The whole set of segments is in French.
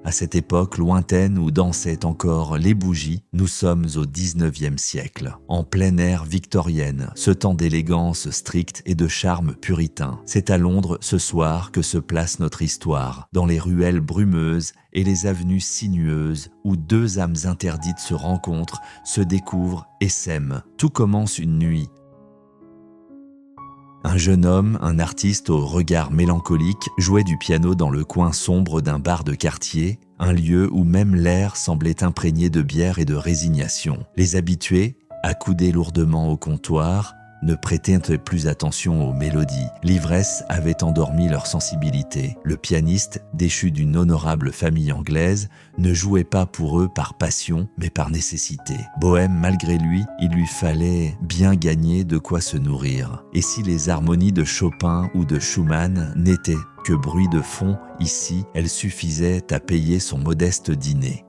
À cette époque lointaine où dansaient encore les bougies, nous sommes au 19e siècle, en plein air victorienne, ce temps d'élégance stricte et de charme puritain. C'est à Londres ce soir que se place notre histoire, dans les ruelles brumeuses et les avenues sinueuses où deux âmes interdites se rencontrent, se découvrent et s'aiment. Tout commence une nuit. Un jeune homme, un artiste au regard mélancolique, jouait du piano dans le coin sombre d'un bar de quartier, un lieu où même l'air semblait imprégné de bière et de résignation. Les habitués, accoudés lourdement au comptoir, ne prêtaient plus attention aux mélodies. L'ivresse avait endormi leur sensibilité. Le pianiste, déchu d'une honorable famille anglaise, ne jouait pas pour eux par passion, mais par nécessité. Bohème malgré lui, il lui fallait bien gagner de quoi se nourrir. Et si les harmonies de Chopin ou de Schumann n'étaient que bruit de fond, ici, elles suffisaient à payer son modeste dîner.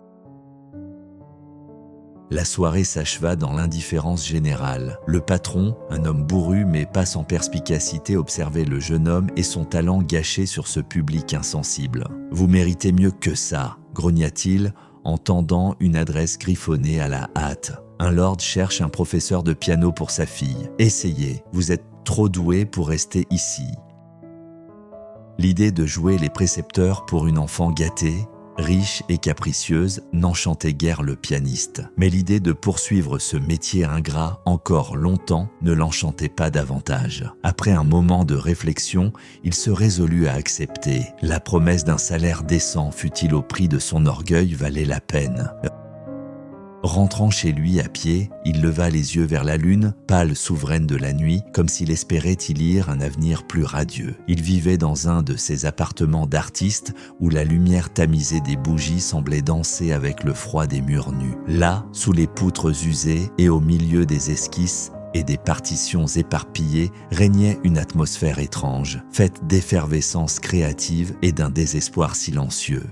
La soirée s'acheva dans l'indifférence générale. Le patron, un homme bourru mais pas sans perspicacité, observait le jeune homme et son talent gâché sur ce public insensible. « Vous méritez mieux que ça », grogna-t-il en tendant une adresse griffonnée à la hâte. « Un lord cherche un professeur de piano pour sa fille. Essayez, vous êtes trop doué pour rester ici. » L'idée de jouer les précepteurs pour une enfant gâtée, riche et capricieuse, n'enchantait guère le pianiste. Mais l'idée de poursuivre ce métier ingrat encore longtemps ne l'enchantait pas davantage. Après un moment de réflexion, il se résolut à accepter. La promesse d'un salaire décent, fût-il au prix de son orgueil, valait la peine. Rentrant chez lui à pied, il leva les yeux vers la lune, pâle souveraine de la nuit, comme s'il espérait y lire un avenir plus radieux. Il vivait dans un de ces appartements d'artistes où la lumière tamisée des bougies semblait danser avec le froid des murs nus. Là, sous les poutres usées et au milieu des esquisses et des partitions éparpillées, régnait une atmosphère étrange, faite d'effervescence créative et d'un désespoir silencieux.